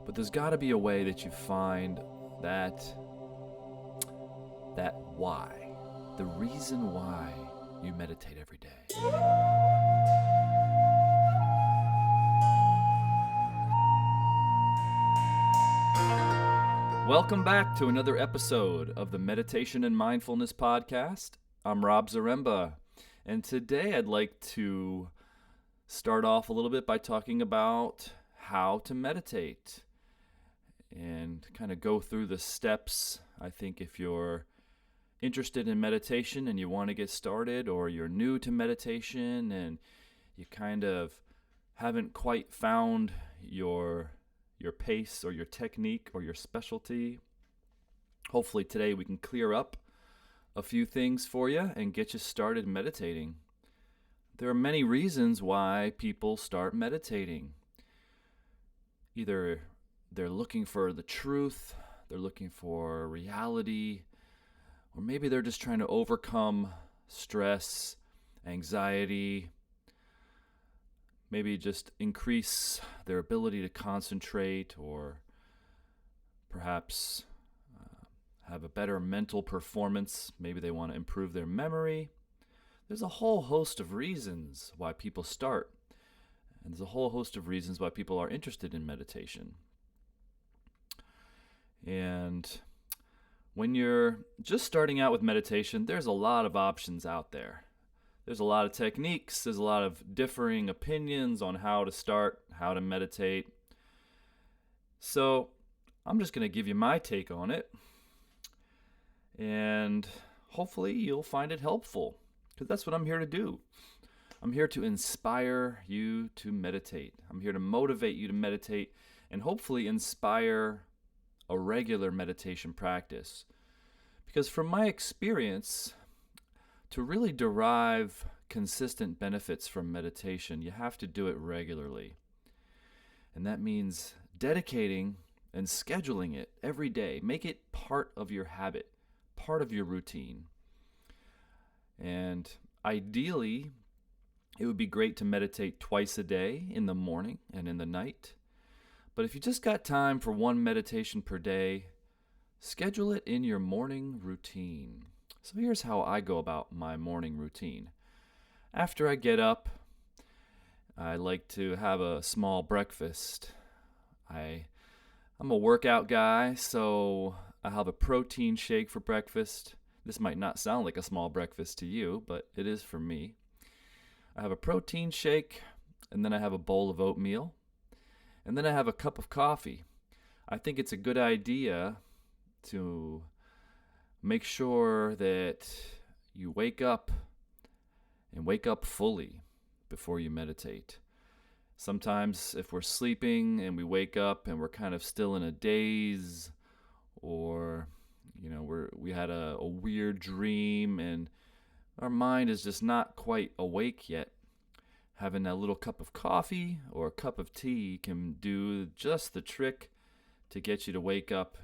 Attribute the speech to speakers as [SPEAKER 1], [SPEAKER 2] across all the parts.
[SPEAKER 1] But there's got to be a way that you find that why, the reason why you meditate every day. Welcome back to another episode of the Meditation and Mindfulness Podcast. I'm Rob Zaremba, and today I'd like to start off a little bit by talking about how to meditate and kind of go through the steps. I think if you're interested in meditation and you want to get started, or you're new to meditation and you kind of haven't quite found your pace or your technique or your specialty, hopefully today we can clear up a few things for you and get you started meditating. There are many reasons why people start meditating. Either they're looking for the truth, they're looking for reality, or maybe they're just trying to overcome stress, anxiety, maybe just increase their ability to concentrate, or perhaps have a better mental performance. Maybe they want to improve their memory. There's a whole host of reasons why people start, and there's a whole host of reasons why people are interested in meditation. And when you're just starting out with meditation, there's a lot of options out there. There's a lot of techniques, there's a lot of differing opinions on how to start, how to meditate. So I'm just going to give you my take on it, and hopefully you'll find it helpful, because that's what I'm here to do. I'm here to inspire you to meditate. I'm here to motivate you to meditate and hopefully inspire a regular meditation practice. Because from my experience, to really derive consistent benefits from meditation, you have to do it regularly. And that means dedicating and scheduling it every day. Make it part of your habit, part of your routine. And ideally, it would be great to meditate twice a day, in the morning and in the night. But if you just got time for one meditation per day, schedule it in your morning routine. So here's how I go about my morning routine. After I get up, I like to have a small breakfast. I'm a workout guy, so I have a protein shake for breakfast. This might not sound like a small breakfast to you, but it is for me. I have a protein shake, and then I have a bowl of oatmeal, and then I have a cup of coffee. I think it's a good idea to make sure that you wake up and wake up fully before you meditate. Sometimes if we're sleeping and we wake up and we're kind of still in a daze, or we had a weird dream and our mind is just not quite awake yet, having a little cup of coffee or a cup of tea can do just the trick to get you to wake up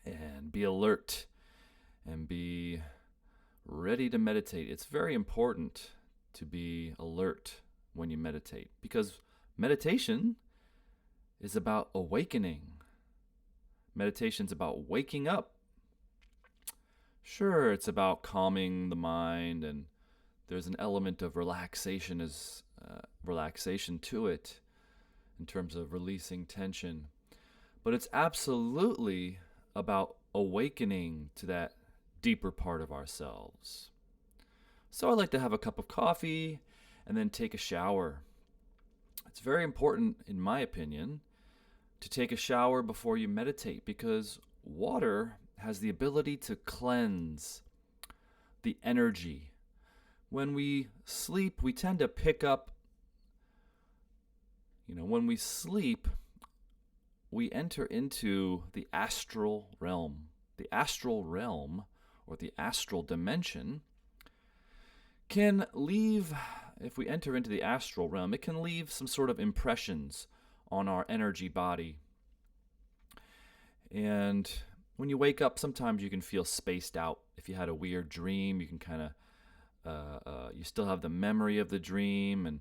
[SPEAKER 1] and be alert and be ready to meditate. It's very important to be alert when you meditate, because meditation is about awakening. Meditation's about waking up. Sure, it's about calming the mind, and there's an element of relaxation to it in terms of releasing tension. But it's absolutely about awakening to that deeper part of ourselves. So I like to have a cup of coffee and then take a shower. It's very important, in my opinion, to take a shower before you meditate, because water has the ability to cleanse the energy. When we sleep, we tend to pick up, when we sleep, we enter into the astral realm. The astral realm, or the astral dimension, can leave, if we enter into the astral realm, it can leave some sort of impressions on our energy body. And when you wake up, sometimes you can feel spaced out. If you had a weird dream, you can kind of, you still have the memory of the dream, and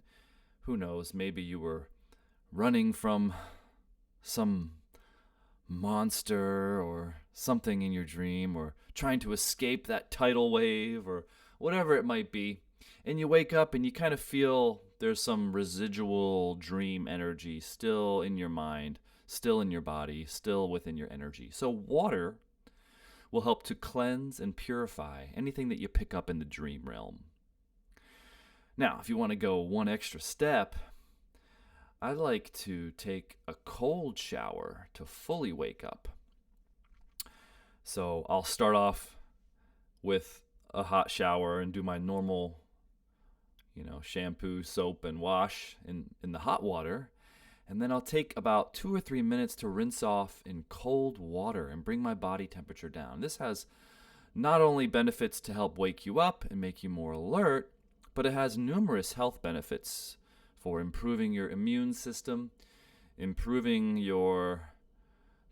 [SPEAKER 1] who knows, maybe you were running from some monster or something in your dream, or trying to escape that tidal wave or whatever it might be. And you wake up and you kind of feel there's some residual dream energy still in your mind, still in your body, still within your energy. So water will help to cleanse and purify anything that you pick up in the dream realm. Now, if you want to go one extra step, I like to take a cold shower to fully wake up. So I'll start off with a hot shower and do my normal, shampoo, soap, and wash in the hot water. And then I'll take about 2 or 3 minutes to rinse off in cold water and bring my body temperature down. This has not only benefits to help wake you up and make you more alert, but it has numerous health benefits for improving your immune system, to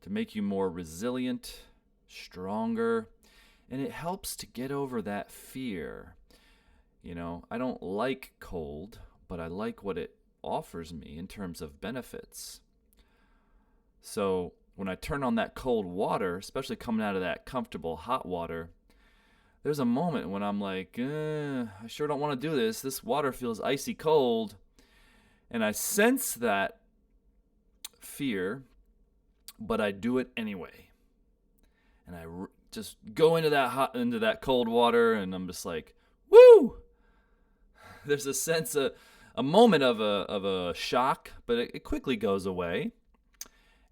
[SPEAKER 1] make you more resilient, stronger, and it helps to get over that fear. I don't like cold, but I like what it offers me in terms of benefits. So when I turn on that cold water, especially coming out of that comfortable hot water, there's a moment when I'm like, I sure don't want to do this. This water feels icy cold. And I sense that fear, but I do it anyway. And I just go into that cold water, and I'm just like, woo! There's a sense, a moment of a shock, but it quickly goes away.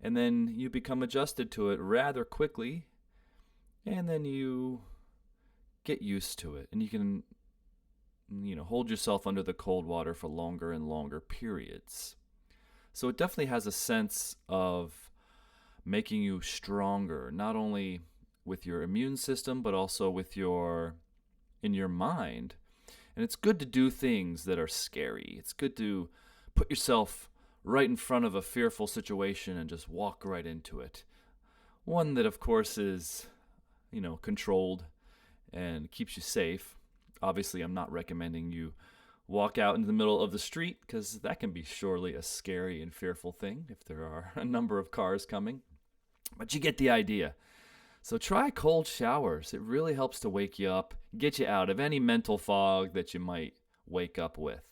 [SPEAKER 1] And then you become adjusted to it rather quickly, and then you get used to it, and you can hold yourself under the cold water for longer and longer periods. So it definitely has a sense of making you stronger, not only with your immune system, but also in your mind. And it's good to do things that are scary. It's good to put yourself right in front of a fearful situation and just walk right into it. One that, of course, is, controlled and keeps you safe. Obviously, I'm not recommending you walk out into the middle of the street, because that can be surely a scary and fearful thing if there are a number of cars coming. But you get the idea. So try cold showers. It really helps to wake you up, get you out of any mental fog that you might wake up with.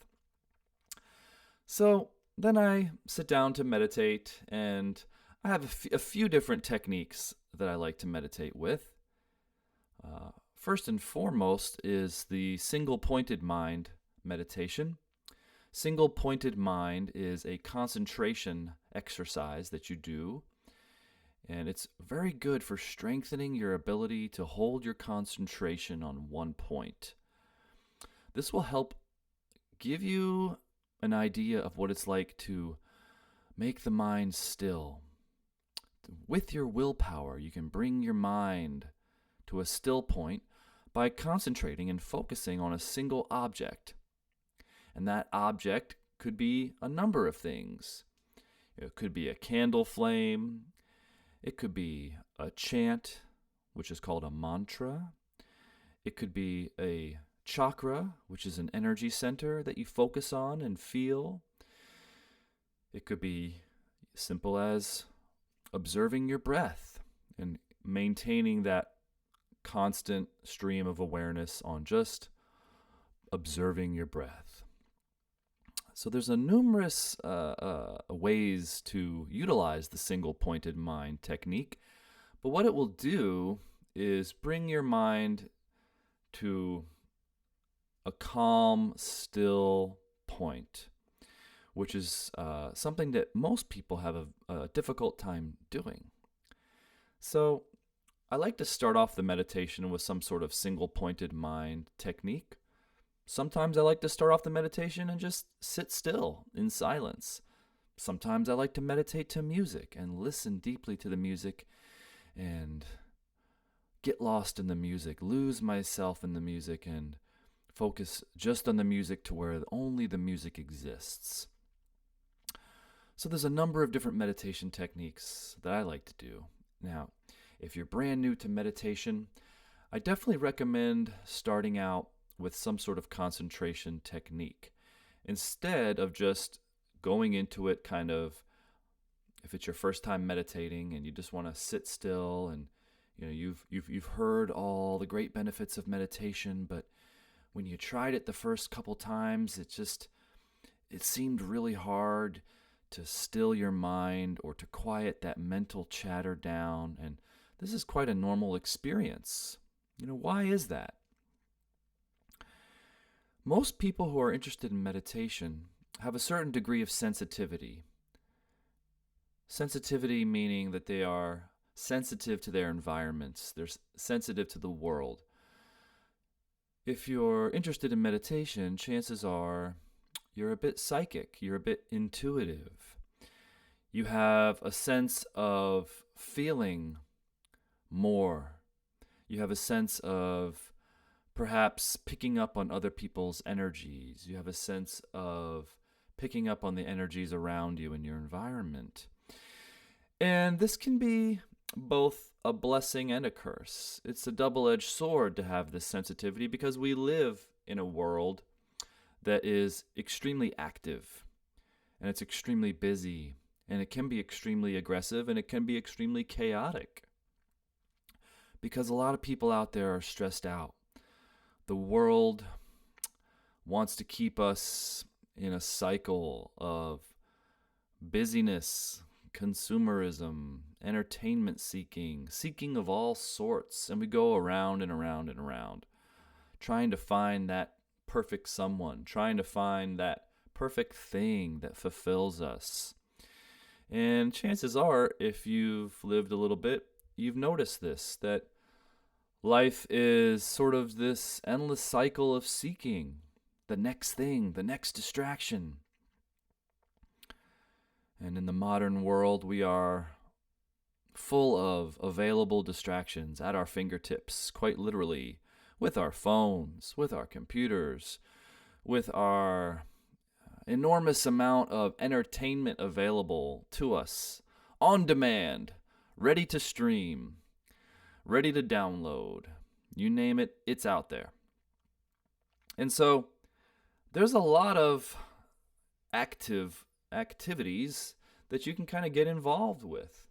[SPEAKER 1] So then I sit down to meditate, and I have a few different techniques that I like to meditate with. First and foremost is the single-pointed mind meditation. Single-pointed mind is a concentration exercise that you do, and it's very good for strengthening your ability to hold your concentration on one point. This will help give you an idea of what it's like to make the mind still. With your willpower, you can bring your mind to a still point by concentrating and focusing on a single object. And that object could be a number of things. It could be a candle flame. It could be a chant, which is called a mantra. It could be a chakra, which is an energy center that you focus on and feel. It could be simple as observing your breath and maintaining that constant stream of awareness on just observing your breath. So there's a numerous ways to utilize the single-pointed mind technique, but what it will do is bring your mind to a calm, still point, which is something that most people have a difficult time doing. So I like to start off the meditation with some sort of single-pointed mind technique. Sometimes I like to start off the meditation and just sit still in silence. Sometimes I like to meditate to music and listen deeply to the music and get lost in the music, lose myself in the music, and focus just on the music to where only the music exists. So there's a number of different meditation techniques that I like to do. Now, if you're brand new to meditation, I definitely recommend starting out with some sort of concentration technique instead of just going into it kind of if it's your first time meditating and you just want to sit still, and you've heard all the great benefits of meditation, but when you tried it the first couple times, it seemed really hard to still your mind or to quiet that mental chatter down. And this is quite a normal experience. Why is that? Most people who are interested in meditation have a certain degree of sensitivity. Sensitivity meaning that they are sensitive to their environments. They're sensitive to the world. If you're interested in meditation, chances are you're a bit psychic. You're a bit intuitive. You have a sense of feeling more. You have a sense of perhaps picking up on other people's energies. You have a sense of picking up on the energies around you in your environment. And this can be both a blessing and a curse. It's a double-edged sword to have this sensitivity because we live in a world that is extremely active, and it's extremely busy, and it can be extremely aggressive, and it can be extremely chaotic because a lot of people out there are stressed out. The world wants to keep us in a cycle of busyness, consumerism, entertainment seeking of all sorts, and we go around and around and around, trying to find that perfect someone, trying to find that perfect thing that fulfills us. And chances are, if you've lived a little bit, you've noticed this, that life is sort of this endless cycle of seeking the next thing, the next distraction. And in the modern world, we are full of available distractions at our fingertips, quite literally, with our phones, with our computers, with our enormous amount of entertainment available to us, on demand, ready to stream, ready to download. You name it, it's out there. And so there's a lot of activities that you can kind of get involved with.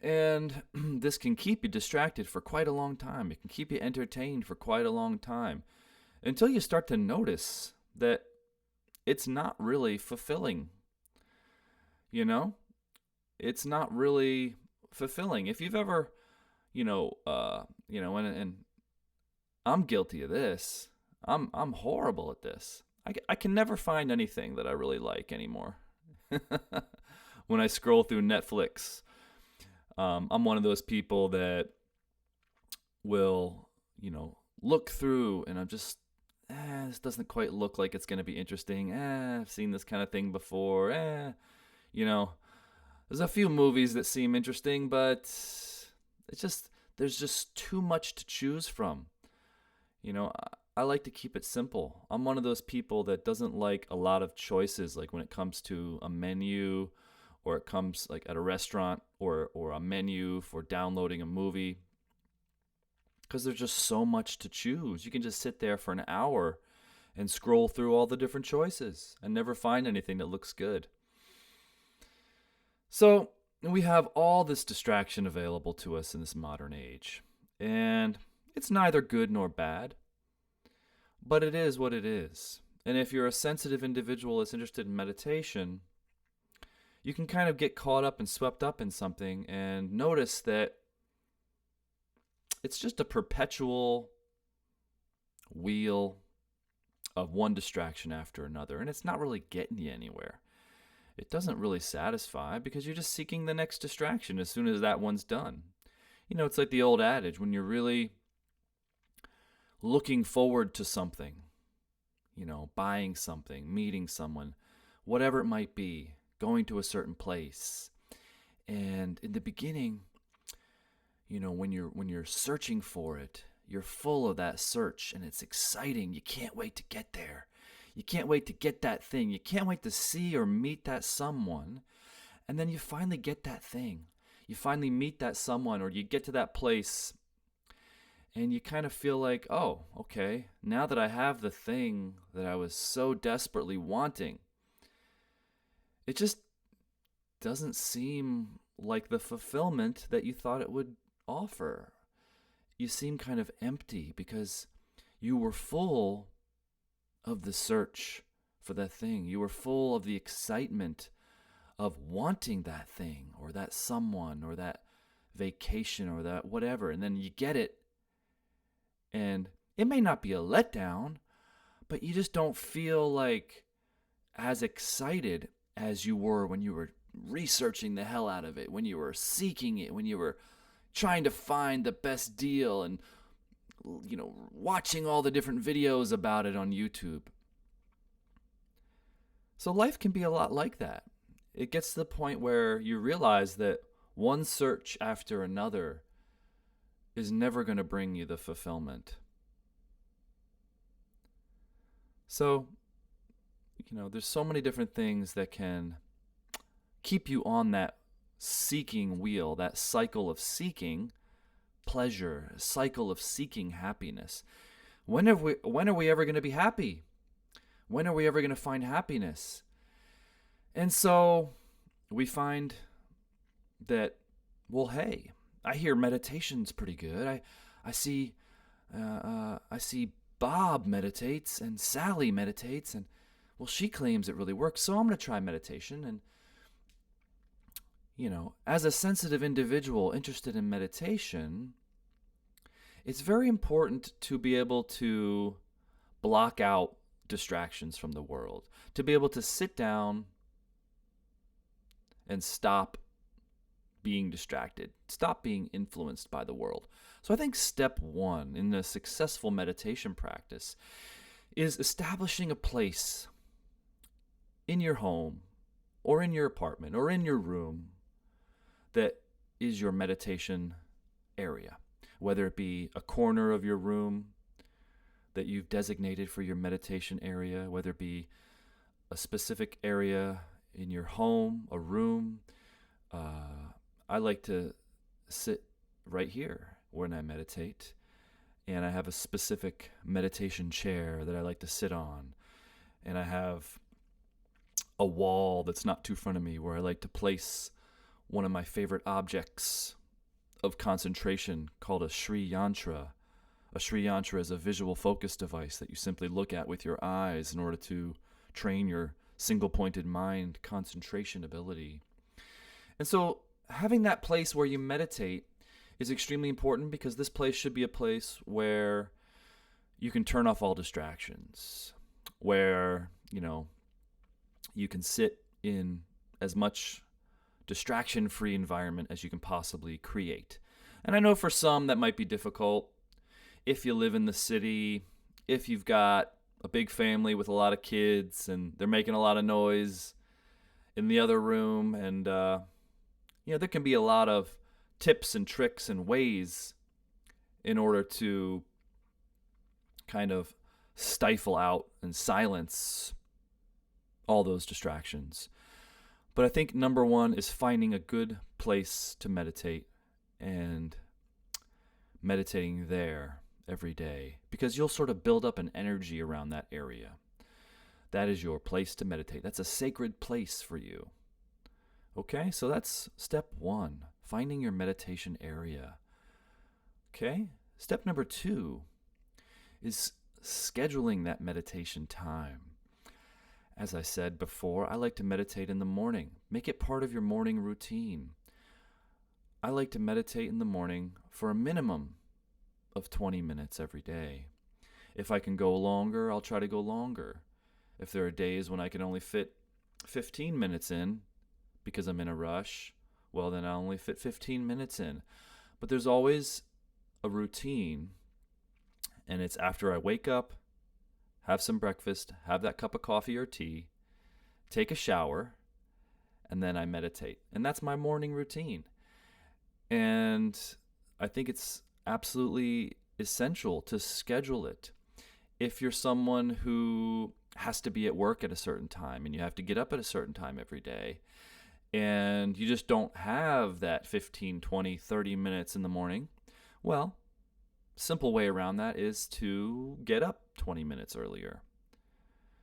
[SPEAKER 1] And this can keep you distracted for quite a long time. It can keep you entertained for quite a long time until you start to notice that it's not really fulfilling. It's not really fulfilling. If you've ever, and I'm guilty of this. I'm horrible at this. I can never find anything that I really like anymore. When I scroll through Netflix, I'm one of those people that will, look through and I'm just, this doesn't quite look like it's going to be interesting. I've seen this kind of thing before. There's a few movies that seem interesting, but there's just too much to choose from. I like to keep it simple. I'm one of those people that doesn't like a lot of choices, like when it comes to a menu, or it comes like at a restaurant, or a menu for downloading a movie, because there's just so much to choose. You can just sit there for an hour and scroll through all the different choices and never find anything that looks good. So we have all this distraction available to us in this modern age, and it's neither good nor bad. But it is what it is. And if you're a sensitive individual that's interested in meditation, you can kind of get caught up and swept up in something and notice that it's just a perpetual wheel of one distraction after another. And it's not really getting you anywhere. It doesn't really satisfy because you're just seeking the next distraction as soon as that one's done. It's like the old adage, when you're really looking forward to something, buying something, meeting someone, whatever it might be, going to a certain place. And in the beginning, when you're searching for it, you're full of that search and it's exciting. You can't wait to get there. You can't wait to get that thing. You can't wait to see or meet that someone. And then you finally get that thing. You finally meet that someone, or you get to that place. And you kind of feel like, oh, okay, now that I have the thing that I was so desperately wanting, it just doesn't seem like the fulfillment that you thought it would offer. You seem kind of empty because you were full of the search for that thing. You were full of the excitement of wanting that thing or that someone or that vacation or that whatever. And then you get it, and it may not be a letdown, but you just don't feel like as excited as you were when you were researching the hell out of it, when you were seeking it, when you were trying to find the best deal and, watching all the different videos about it on YouTube. So life can be a lot like that. It gets to the point where you realize that one search after another is never going to bring you the fulfillment. So, there's so many different things that can keep you on that seeking wheel, that cycle of seeking pleasure, cycle of seeking happiness. When are we ever going to be happy? When are we ever going to find happiness? And so we find that, well, hey, I hear meditation's pretty good. I see Bob meditates and Sally meditates, and well, she claims it really works, so I'm going to try meditation. And as a sensitive individual interested in meditation, it's very important to be able to block out distractions from the world, to be able to sit down and stop being distracted, stop being influenced by the world. So I think step one in a successful meditation practice is establishing a place in your home or in your apartment or in your room that is your meditation area, whether it be a corner of your room that you've designated for your meditation area, whether it be a specific area in your home, a room. I like to sit right here when I meditate, and I have a specific meditation chair that I like to sit on, and I have a wall that's not too front of me where I like to place one of my favorite objects of concentration called a Sri Yantra. A Sri Yantra is a visual focus device that you simply look at with your eyes in order to train your single-pointed mind concentration ability. And so having that place where you meditate is extremely important, because this place should be a place where you can turn off all distractions, where, you can sit in as much distraction-free environment as you can possibly create. And I know for some that might be difficult. If you live in the city, if you've got a big family with a lot of kids and they're making a lot of noise in the other room, and there can be a lot of tips and tricks and ways in order to kind of stifle out and silence all those distractions. But I think number one is finding a good place to meditate and meditating there every day, because you'll sort of build up an energy around that area. That is your place to meditate. That's a sacred place for you. Okay, so that's step one, finding your meditation area. Okay, step number two is scheduling that meditation time. As I said before, I like to meditate in the morning. Make it part of your morning routine. I like to meditate in the morning for a minimum of 20 minutes every day. If I can go longer, I'll try to go longer. If there are days when I can only fit 15 minutes in because I'm in a rush, well, then I'll only fit 15 minutes in. But there's always a routine, and it's after I wake up, have some breakfast, have that cup of coffee or tea, take a shower, and then I meditate. And that's my morning routine. And I think it's absolutely essential to schedule it. If you're someone who has to be at work at a certain time and you have to get up at a certain time every day, and you just don't have that 15, 20, 30 minutes in the morning, well, simple way around that is to get up 20 minutes earlier.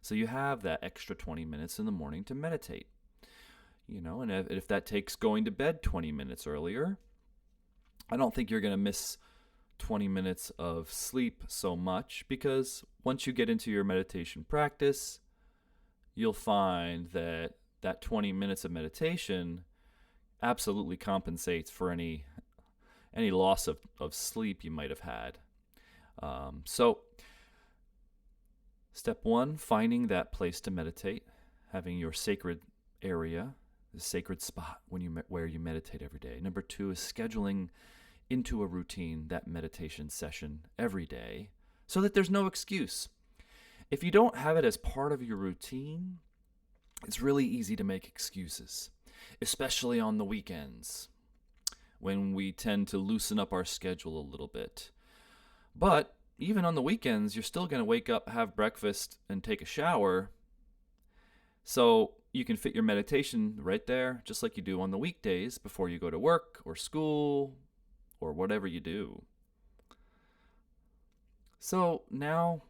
[SPEAKER 1] So you have that extra 20 minutes in the morning to meditate. And if that takes going to bed 20 minutes earlier, I don't think you're going to miss 20 minutes of sleep so much, because once you get into your meditation practice, you'll find that that 20 minutes of meditation absolutely compensates for any loss of sleep you might have had. So step one, finding that place to meditate, having your sacred area, the sacred spot where you meditate every day. Number two is scheduling into a routine that meditation session every day so that there's no excuse. If you don't have it as part of your routine, it's really easy to make excuses, especially on the weekends when we tend to loosen up our schedule a little bit. But even on the weekends, you're still going to wake up, have breakfast, and take a shower. So you can fit your meditation right there, just like you do on the weekdays before you go to work or school or whatever you do. So now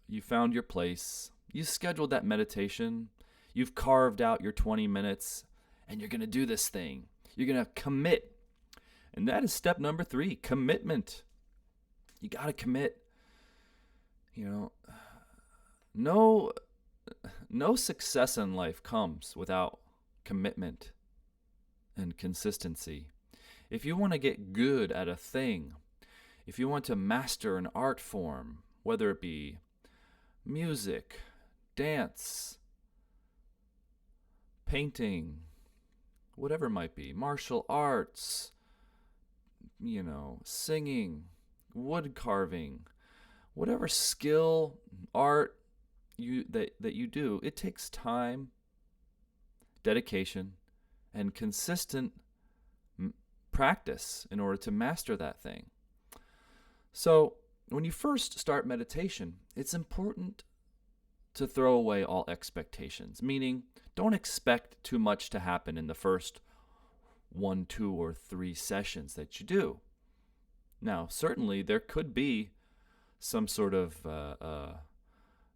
[SPEAKER 1] you found your place, you scheduled that meditation, you've carved out your 20 minutes, and you're going to do this thing. You're going to commit. And that is step number 3, commitment. You got to commit. No success in life comes without commitment and consistency. If you want to get good at a thing, if you want to master an art form, whether it be music, dance, painting, whatever it might be, martial arts, singing, wood carving, whatever skill, art that you do, it takes time, dedication, and consistent practice in order to master that thing. So when you first start meditation, it's important to throw away all expectations, meaning don't expect too much to happen in the first 1, 2, or 3 sessions that you do. Now, certainly there could be some sort of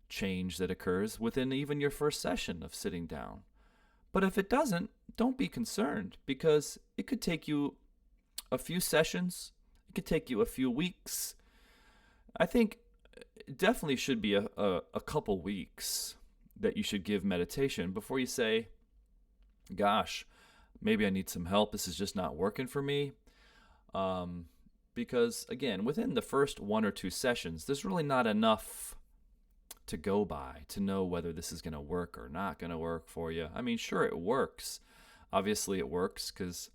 [SPEAKER 1] change that occurs within even your first session of sitting down. But if it doesn't, don't be concerned, because it could take you a few sessions. It could take you a few weeks. I think it definitely should be a couple weeks that you should give meditation before you say, gosh, maybe I need some help. This is just not working for me. Because, again, within the first 1 or 2 sessions, there's really not enough to go by to know whether this is going to work or not going to work for you. I mean, sure, it works. Obviously, it works because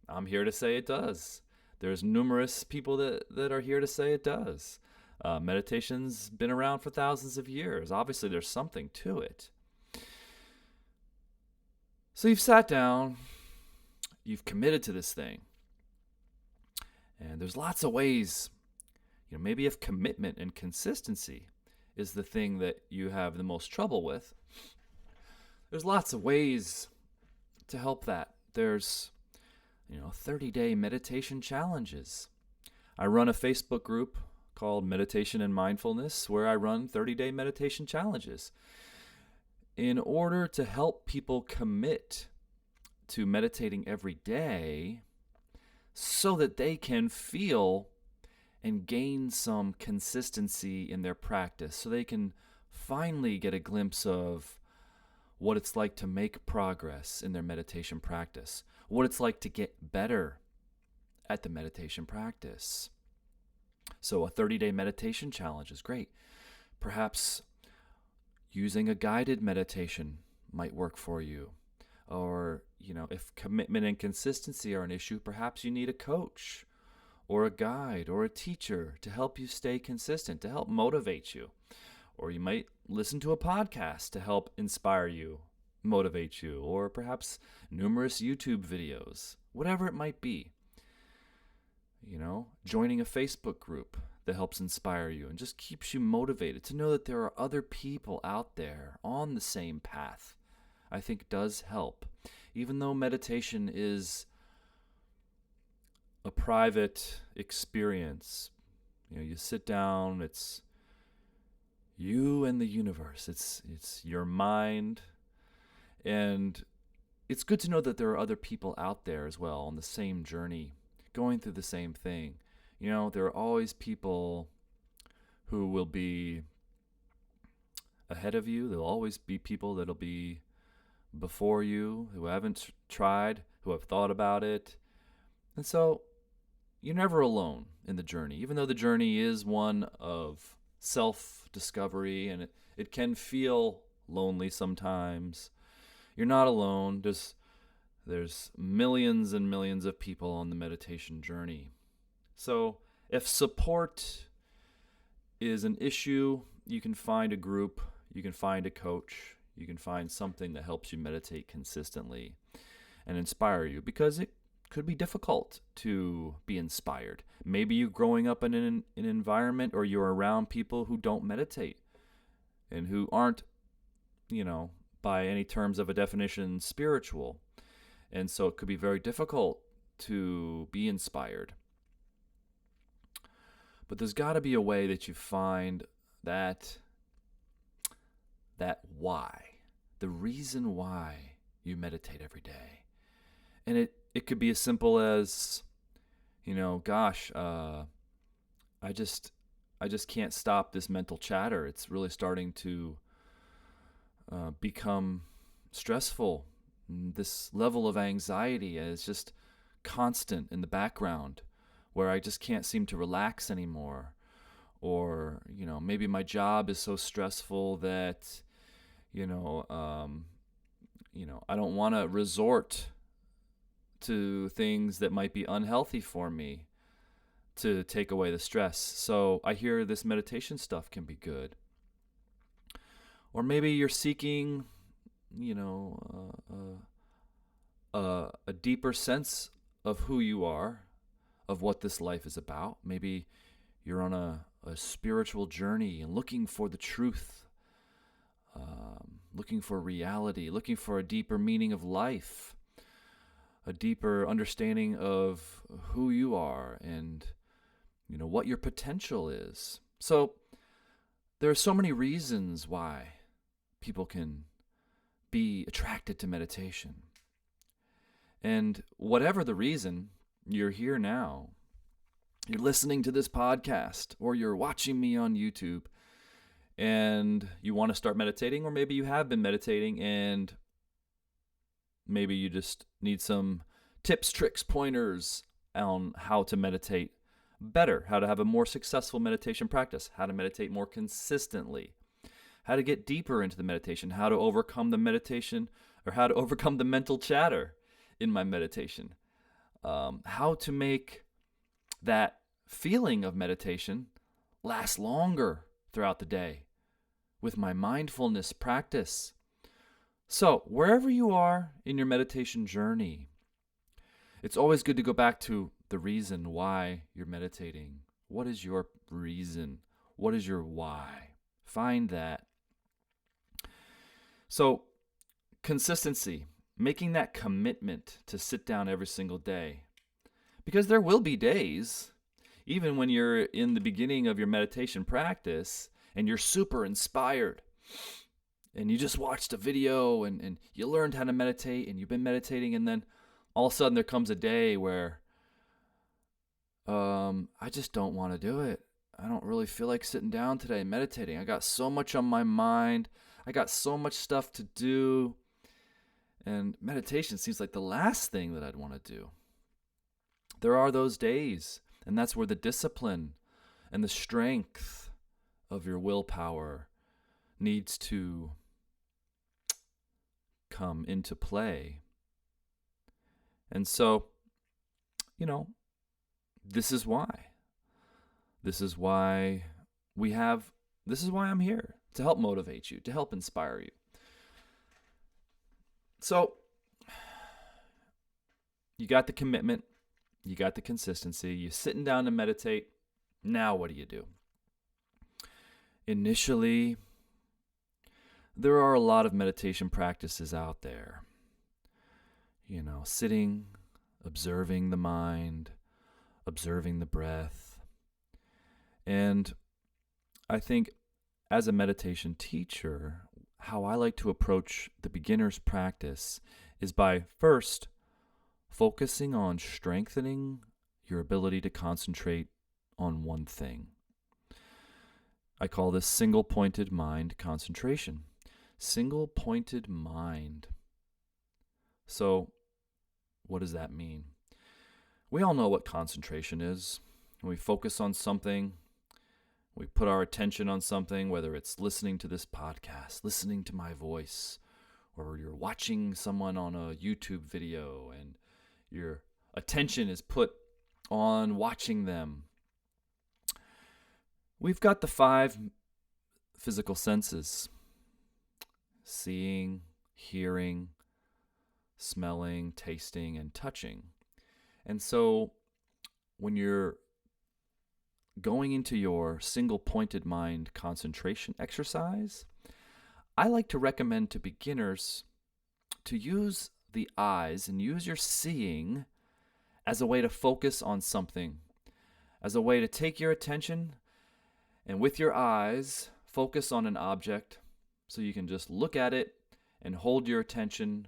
[SPEAKER 1] I'm here to say it does. There's numerous people that are here to say it does. Meditation's been around for thousands of years. Obviously, there's something to it. So you've sat down, you've committed to this thing. And there's lots of ways, maybe if commitment and consistency is the thing that you have the most trouble with, there's lots of ways to help that. There's, 30-day meditation challenges. I run a Facebook group called Meditation and Mindfulness where I run 30-day meditation challenges in order to help people commit to meditating every day so that they can feel and gain some consistency in their practice, so they can finally get a glimpse of what it's like to make progress in their meditation practice, what it's like to get better at the meditation practice. So a 30-day meditation challenge is great. Perhaps using a guided meditation might work for you. Or, if commitment and consistency are an issue, perhaps you need a coach or a guide or a teacher to help you stay consistent, to help motivate you. Or you might listen to a podcast to help inspire you, motivate you, or perhaps numerous YouTube videos, whatever it might be. Joining a Facebook group that helps inspire you and just keeps you motivated to know that there are other people out there on the same path, I think does help. Even though meditation is a private experience, you sit down, it's you and the universe. It's your mind, and it's good to know that there are other people out there as well on the same journey, going through the same thing. There are always people who will be ahead of you. There'll always be people that'll be before you who haven't tried, who have thought about it. And so you're never alone in the journey, even though the journey is one of self-discovery and it can feel lonely sometimes. You're not alone. There's millions and millions of people on the meditation journey. So if support is an issue, you can find a group, you can find a coach, you can find something that helps you meditate consistently and inspire you, because it could be difficult to be inspired. Maybe you're growing up in an environment, or you're around people who don't meditate and who aren't, by any terms of a definition, spiritual. And so it could be very difficult to be inspired. But there's got to be a way that you find that why, the reason why you meditate every day. And it could be as simple as, I just can't stop this mental chatter. It's really starting to become stressful. This level of anxiety is just constant in the background, where I just can't seem to relax anymore. Or, maybe my job is so stressful that, I don't want to resort to things that might be unhealthy for me to take away the stress. So I hear this meditation stuff can be good. Or maybe you're seeking, a deeper sense of who you are, of what this life is about. Maybe you're on a spiritual journey and looking for the truth, looking for reality, looking for a deeper meaning of life, a deeper understanding of who you are and, what your potential is. So there are so many reasons why people can be attracted to meditation. And whatever the reason, you're here now. You're listening to this podcast, or you're watching me on YouTube, and you want to start meditating, or maybe you have been meditating and maybe you just need some tips, tricks, pointers on how to meditate better, how to have a more successful meditation practice, how to meditate more consistently, how to get deeper into the meditation, how to overcome the meditation, or how to overcome the mental chatter in my meditation, how to make that feeling of meditation last longer throughout the day with my mindfulness practice. So wherever you are in your meditation journey, it's always good to go back to the reason why you're meditating. What is your reason? What is your why? Find that. So consistency, making that commitment to sit down every single day. Because there will be days, even when you're in the beginning of your meditation practice and you're super inspired and you just watched a video and you learned how to meditate and you've been meditating, and then all of a sudden there comes a day where I just don't want to do it. I don't really feel like sitting down today and meditating. I got so much on my mind. I got so much stuff to do. And meditation seems like the last thing that I'd want to do. There are those days, and that's where the discipline and the strength of your willpower needs to come into play. And so, this is why. This is why I'm here, to help motivate you, to help inspire you. So, you got the commitment, you got the consistency, you're sitting down to meditate. Now what do? Initially, there are a lot of meditation practices out there. Sitting, observing the mind, observing the breath. And I think as a meditation teacher, how I like to approach the beginner's practice is by first focusing on strengthening your ability to concentrate on one thing. I call this single-pointed mind concentration. Single-pointed mind. So, what does that mean? We all know what concentration is. When we focus on something, we put our attention on something, whether it's listening to this podcast, listening to my voice, or you're watching someone on a YouTube video and your attention is put on watching them. We've got the 5 physical senses: seeing, hearing, smelling, tasting, and touching. And so when you're going into your single-pointed mind concentration exercise, I like to recommend to beginners to use the eyes and use your seeing as a way to focus on something, as a way to take your attention and with your eyes focus on an object so you can just look at it and hold your attention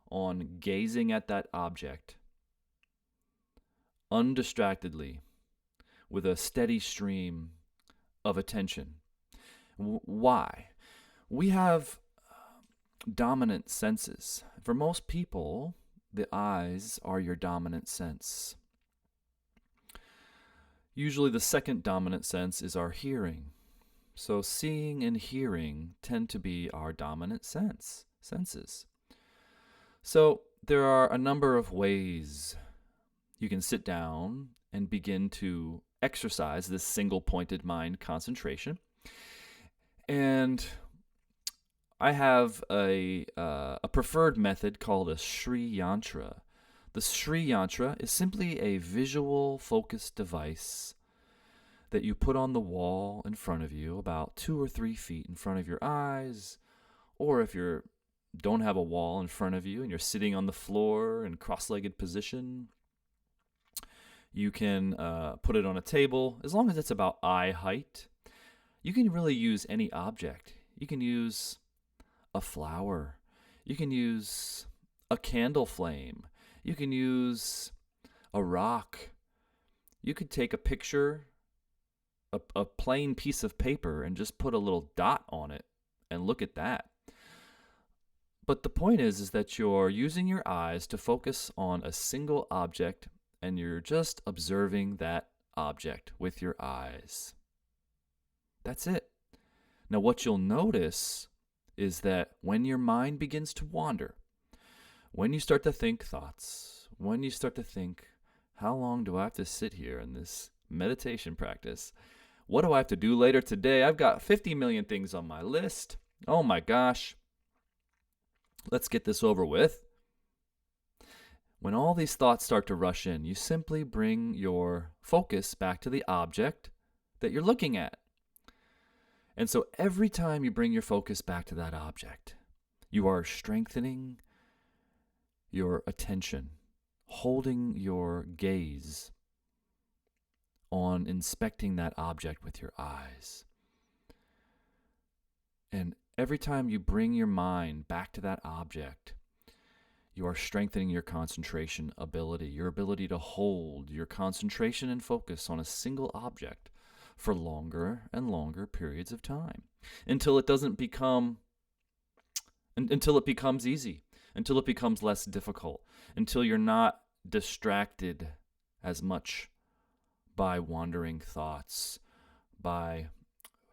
[SPEAKER 1] on gazing at that object undistractedly with a steady stream of attention. Why? We have dominant senses. For most people, the eyes are your dominant sense. Usually the second dominant sense is our hearing. So seeing and hearing tend to be our dominant senses. So there are a number of ways you can sit down and begin to exercise this single-pointed mind concentration. And I have a preferred method called a Sri Yantra. The Sri Yantra is simply a visual focused device that you put on the wall in front of you, about 2 or 3 feet in front of your eyes, or if you don't have a wall in front of you and you're sitting on the floor in cross-legged position, you can put it on a table, as long as it's about eye height. You can really use any object. You can use a flower. You can use a candle flame. You can use a rock. You could take a picture, a plain piece of paper, and just put a little dot on it and look at that. But the point is that you're using your eyes to focus on a single object, and you're just observing that object with your eyes. That's it. Now, what you'll notice is that when your mind begins to wander, when you start to think thoughts, when you start to think, how long do I have to sit here in this meditation practice? What do I have to do later today? I've got 50 million things on my list. Oh my gosh. Let's get this over with. When all these thoughts start to rush in, you simply bring your focus back to the object that you're looking at. And so every time you bring your focus back to that object, you are strengthening your attention, holding your gaze on inspecting that object with your eyes. And every time you bring your mind back to that object, you are strengthening your concentration ability, your ability to hold your concentration and focus on a single object for longer and longer periods of time until it becomes easy, until it becomes less difficult, until you're not distracted as much by wandering thoughts, by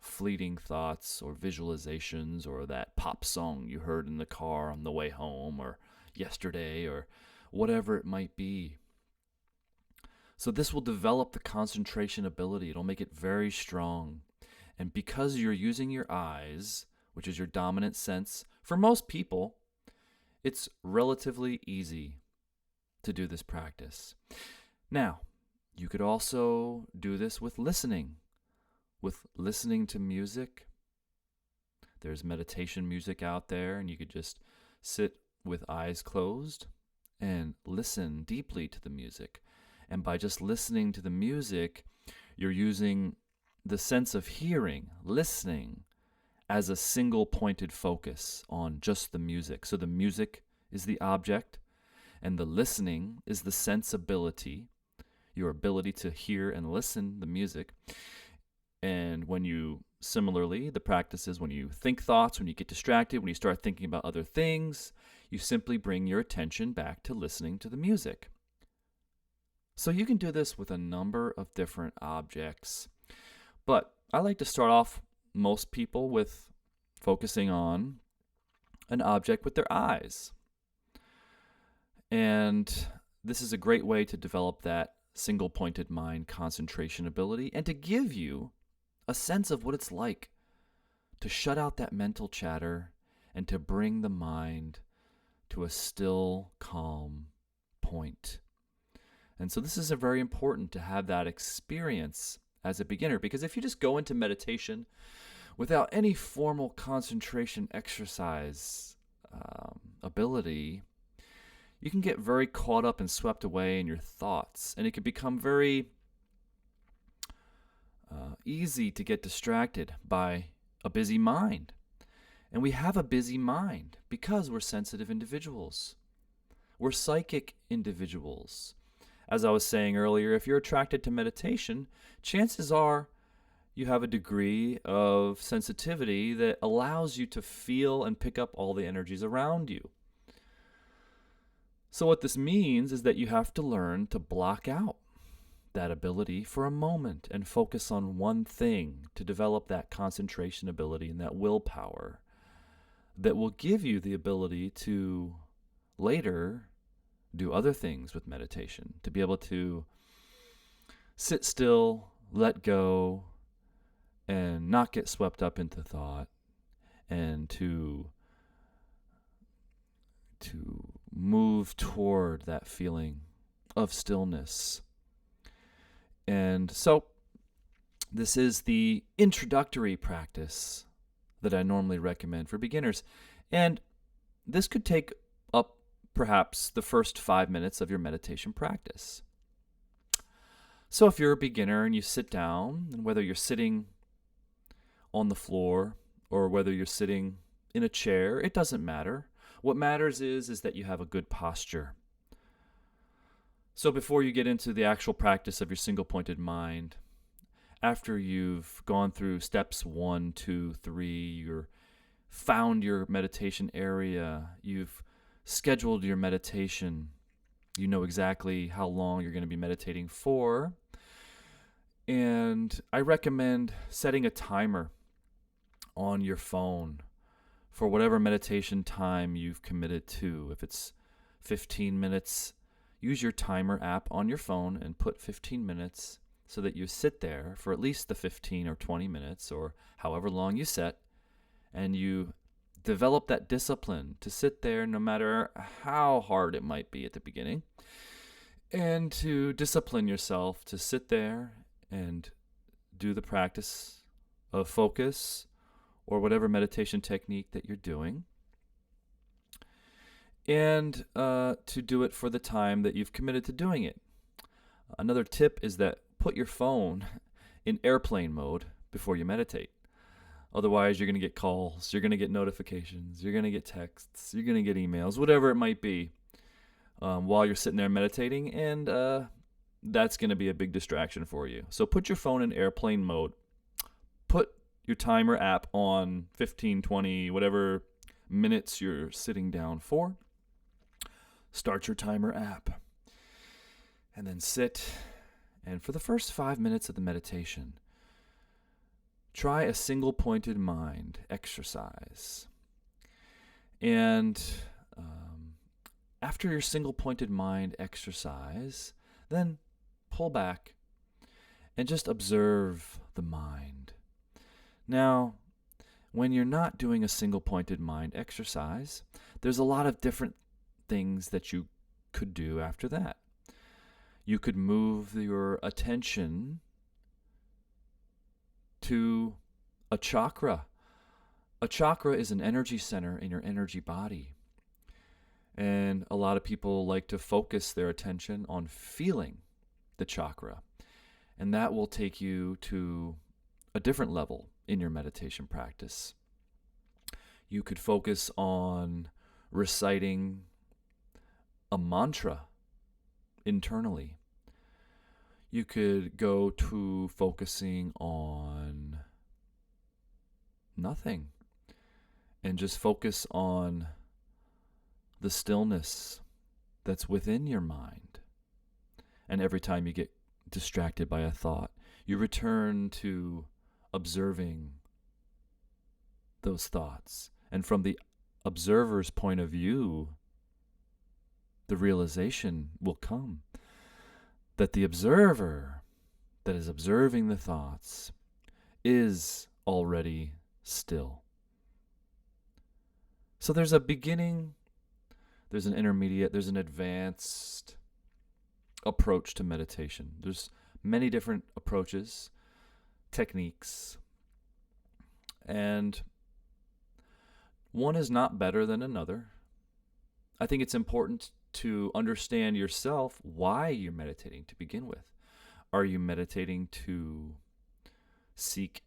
[SPEAKER 1] fleeting thoughts or visualizations, or that pop song you heard in the car on the way home or yesterday, or whatever it might be. So this will develop the concentration ability. It'll make it very strong. And because you're using your eyes, which is your dominant sense, for most people, it's relatively easy to do this practice. Now, you could also do this with listening to music. There's meditation music out there, and you could just sit with eyes closed and listen deeply to the music. And by just listening to the music, you're using the sense of hearing, listening, as a single pointed focus on just the music. So the music is the object, and the listening is the sensibility, your ability to hear and listen the music. And similarly, the practice is when you think thoughts, when you get distracted, when you start thinking about other things, you simply bring your attention back to listening to the music. So you can do this with a number of different objects. But I like to start off most people with focusing on an object with their eyes. And this is a great way to develop that single-pointed mind concentration ability and to give you a sense of what it's like to shut out that mental chatter and to bring the mind to a still, calm point. And so this is very important to have that experience as a beginner, because if you just go into meditation without any formal concentration exercise ability, you can get very caught up and swept away in your thoughts, and it can become very easy to get distracted by a busy mind. And we have a busy mind because we're sensitive individuals. We're psychic individuals. As I was saying earlier, if you're attracted to meditation, chances are you have a degree of sensitivity that allows you to feel and pick up all the energies around you. So what this means is that you have to learn to block out that ability for a moment and focus on one thing to develop that concentration ability and that willpower that will give you the ability to later do other things with meditation, to be able to sit still, let go, and not get swept up into thought, and to move toward that feeling of stillness. And so this is the introductory practice that I normally recommend for beginners. And this could take up perhaps the first 5 minutes of your meditation practice. So if you're a beginner and you sit down, and whether you're sitting on the floor or whether you're sitting in a chair, it doesn't matter. What matters is that you have a good posture. So before you get into the actual practice of your single-pointed mind, after you've gone through steps 1, 2, 3, you've found your meditation area, you've scheduled your meditation, you know exactly how long you're going to be meditating for, and I recommend setting a timer on your phone for whatever meditation time you've committed to. If it's 15 minutes, use your timer app on your phone and put 15 minutes so that you sit there for at least the 15 or 20 minutes or however long you set, and you develop that discipline to sit there no matter how hard it might be at the beginning, and to discipline yourself to sit there and do the practice of focus or whatever meditation technique that you're doing, and to do it for the time that you've committed to doing it. Another tip is that put your phone in airplane mode before you meditate. Otherwise, you're going to get calls, you're going to get notifications, you're going to get texts, you're going to get emails, whatever it might be, while you're sitting there meditating, and that's going to be a big distraction for you. So put your phone in airplane mode. Put your timer app on 15, 20, whatever minutes you're sitting down for. Start your timer app. And then sit. And for the first 5 minutes of the meditation, try a single-pointed mind exercise. And after your single-pointed mind exercise, then pull back and just observe the mind. Now, when you're not doing a single-pointed mind exercise, there's a lot of different things that you could do after that. You could move your attention to a chakra. A chakra is an energy center in your energy body. And a lot of people like to focus their attention on feeling the chakra. And that will take you to a different level in your meditation practice. You could focus on reciting a mantra internally. You could go to focusing on nothing and just focus on the stillness that's within your mind. And every time you get distracted by a thought, you return to observing those thoughts. And from the observer's point of view, the realization will come that the observer that is observing the thoughts is already still. So there's a beginning, there's an intermediate, there's an advanced approach to meditation. There's many different approaches, techniques, and one is not better than another. I think it's important to understand yourself why you're meditating to begin with. Are you meditating to seek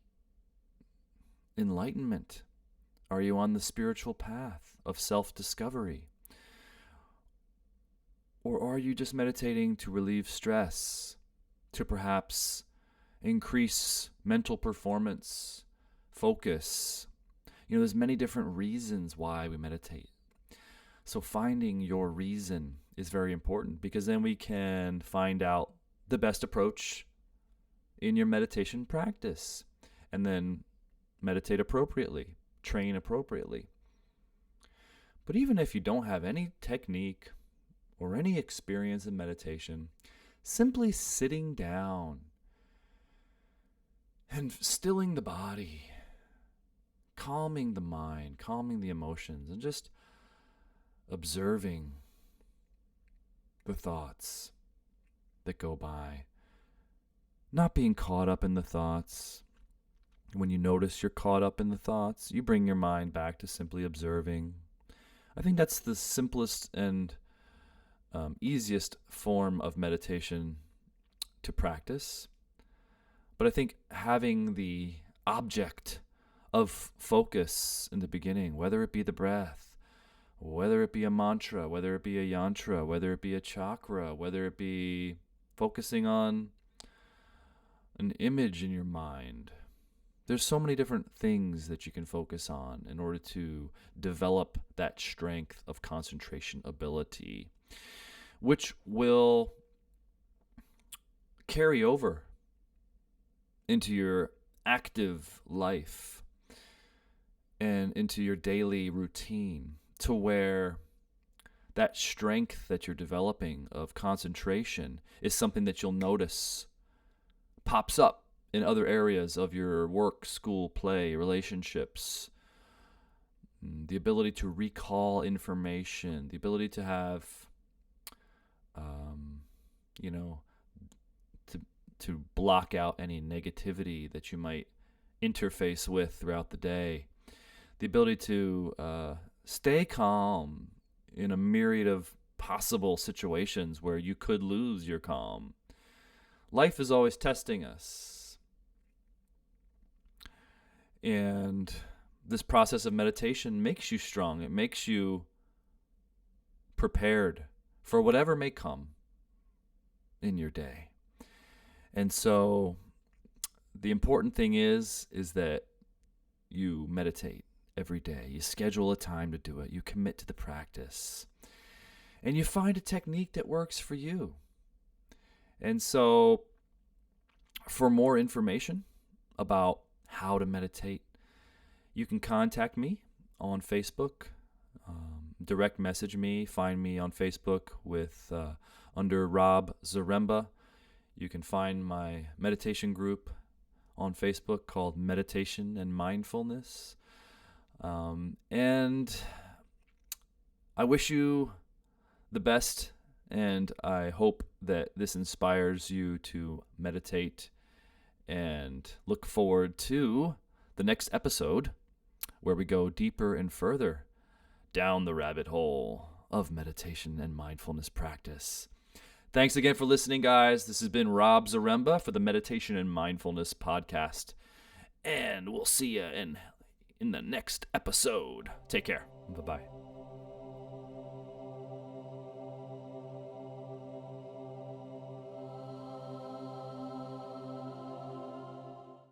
[SPEAKER 1] enlightenment? Are you on the spiritual path of self-discovery? Or are you just meditating to relieve stress, to perhaps increase mental performance, focus? There's many different reasons why we meditate. So finding your reason is very important, because then we can find out the best approach in your meditation practice and then meditate appropriately, train appropriately. But even if you don't have any technique or any experience in meditation, simply sitting down and stilling the body, calming the mind, calming the emotions, and just observing the thoughts that go by. Not being caught up in the thoughts. When you notice you're caught up in the thoughts, you bring your mind back to simply observing. I think that's the simplest and easiest form of meditation to practice. But I think having the object of focus in the beginning, whether it be the breath, whether it be a mantra, whether it be a yantra, whether it be a chakra, whether it be focusing on an image in your mind. There's so many different things that you can focus on in order to develop that strength of concentration ability, which will carry over into your active life and into your daily routine, to where that strength that you're developing of concentration is something that you'll notice pops up in other areas of your work, school, play, relationships. The ability to recall information, the ability to have, to block out any negativity that you might interface with throughout the day. The ability to stay calm in a myriad of possible situations where you could lose your calm. Life is always testing us. And this process of meditation makes you strong. It makes you prepared for whatever may come in your day. And so the important thing is that you meditate every day. You schedule a time to do it. You commit to the practice. And you find a technique that works for you. And so for more information about how to meditate, you can contact me on Facebook. Direct message me. Find me on Facebook with under Rob Zaremba. You can find my meditation group on Facebook called Meditation and Mindfulness. And I wish you the best, and I hope that this inspires you to meditate, and look forward to the next episode where we go deeper and further down the rabbit hole of meditation and mindfulness practice. Thanks again for listening, guys. This has been Rob Zaremba for the Meditation and Mindfulness Podcast. And we'll see you in the next episode. Take care. Bye-bye.